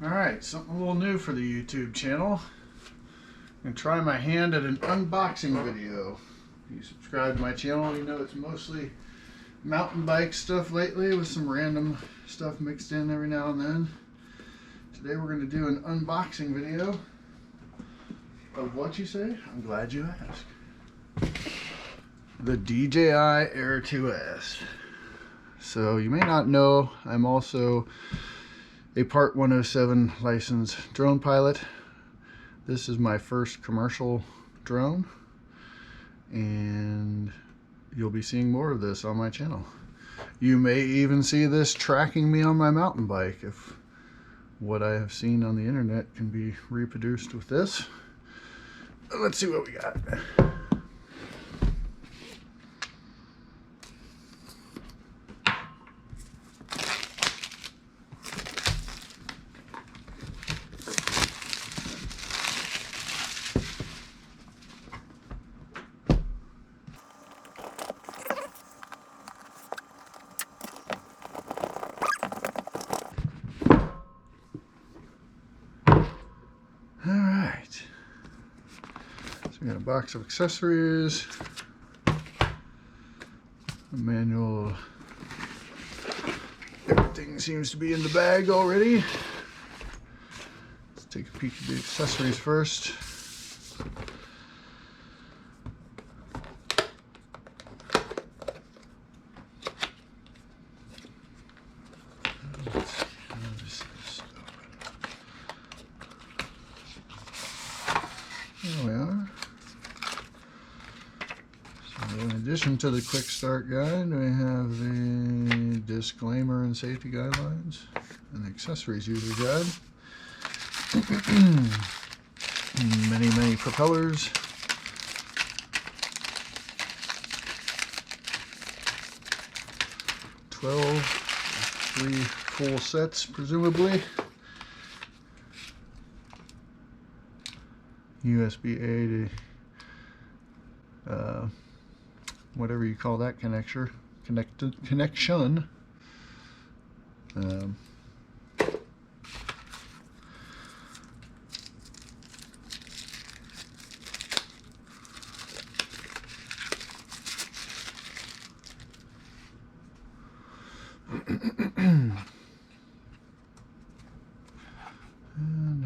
Alright, something a little new for the YouTube channel. I'm going to try my hand at an unboxing video. If you subscribe to my channel, you know it's mostly mountain bike stuff lately with some random stuff mixed in every now and then. Today we're going to do an unboxing video of what you say? I'm glad you asked. The DJI Air 2S. So you may not know, I'm also a Part 107 licensed drone pilot. This is my first commercial drone, and you'll be seeing more of this on my channel. You may even see this tracking me on my mountain bike if what I have seen on the internet can be reproduced with this. Let's see what we got. We got a box of accessories, a manual. Everything seems to be in the bag already. Let's take a peek at the accessories first. There we are. In addition to the quick start guide, we have the disclaimer and safety guidelines and the accessories user guide. many propellers. Three full sets presumably. USB-A to whatever you call that connection. And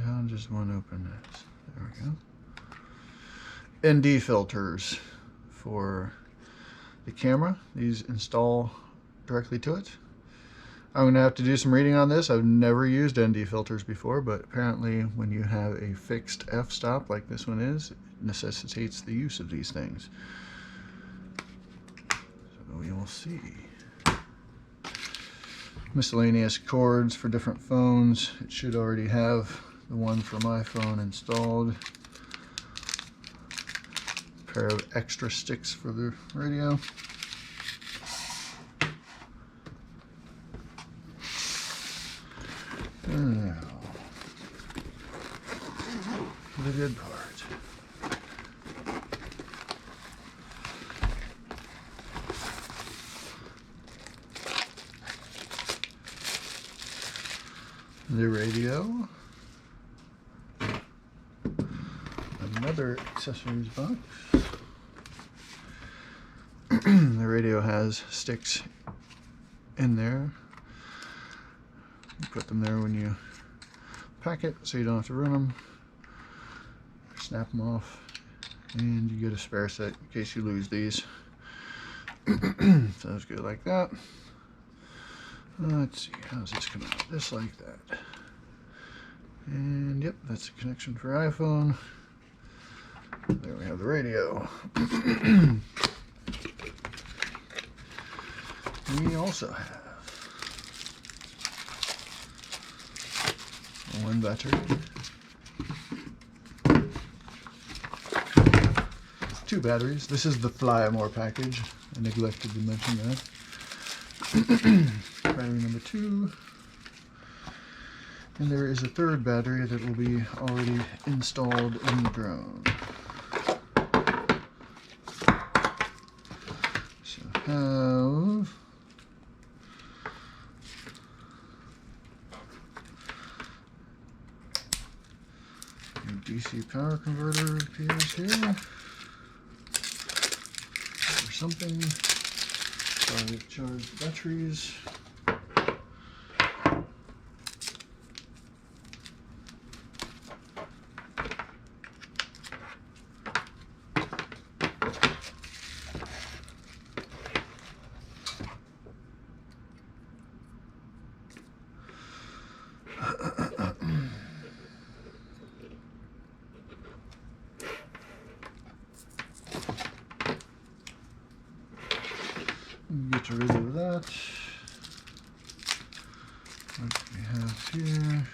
how does one open this? There we go. ND filters for the camera. These install directly to it. I'm going to have to do some reading on this. I've never used ND filters before, but apparently when you have a fixed f-stop like this one is, it necessitates the use of these things. So we will see. Miscellaneous cords for different phones. It should already have the one for my phone installed. A pair of extra sticks for the radio. And now, the good part. The radio, another accessories box. The radio has sticks in there. You put them there when you pack it so you don't have to run them. Snap them off, and you get a spare set in case you lose these. Sounds good like that. Let's see, how's this come out? Just like that. And yep, that's a connection for iPhone. There we have the radio. We also have one battery, 2 batteries. This is the Fly More package. I neglected to mention that. Battery number 2, and there is a 3rd battery that will be already installed in the drone. So have DC power converter appears here. Or something. Charge batteries. Get rid of that. What do we have here?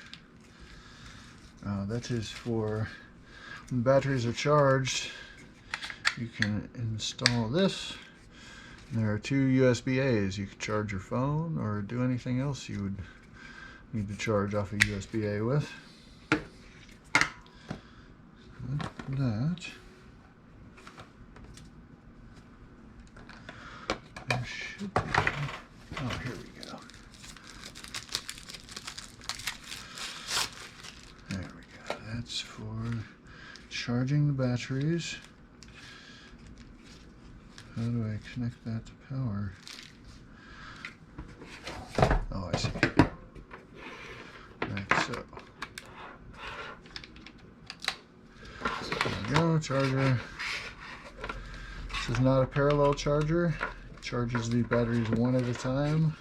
That is for when batteries are charged. You can install this. And there are two USB A's. You can charge your phone or do anything else you would need to charge off a USB A with. That. There should be. Oh, here we go. There we go. That's for charging the batteries. How do I connect that to power? Oh, I see. Like so. There we go, charger. This is not a parallel charger. It charges the batteries one at a time,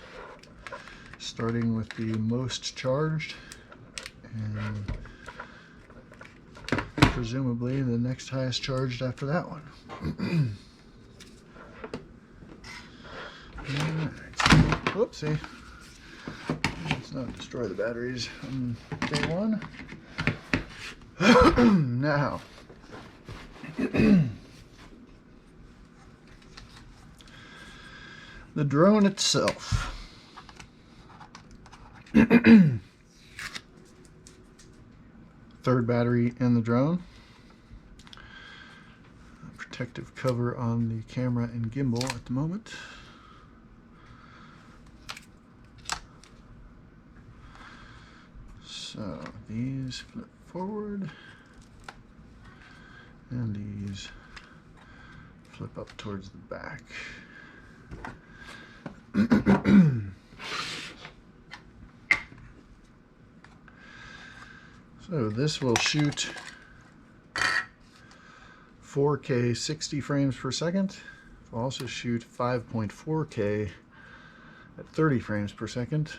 starting with the most charged, and presumably the next highest charged after that one. Whoopsie. Let's not destroy the batteries on day one. Now, the drone itself. Third battery in the drone. Protective cover on the camera and gimbal at the moment. So these flip forward and these flip up towards the back. So this will shoot 4K 60 frames per second. It will also shoot 5.4K at 30 frames per second.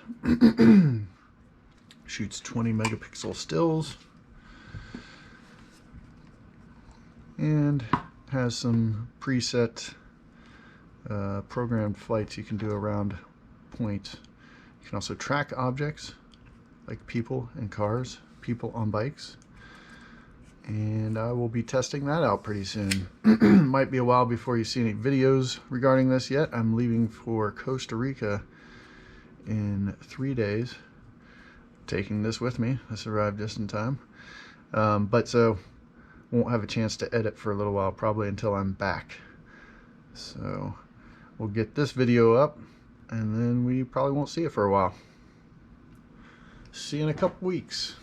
Shoots 20 megapixel stills and has some preset programmed flights you can do around point. You can also track objects like people and cars, people on bikes, and I will be testing that out pretty soon. Might be a while before you see any videos regarding this yet. I'm leaving for Costa Rica in 3 days. Taking this with me. This arrived just in time. But so won't have a chance to edit for a little while, probably until I'm back. So we'll get this video up and then we probably won't see it for a while. See you in a couple weeks.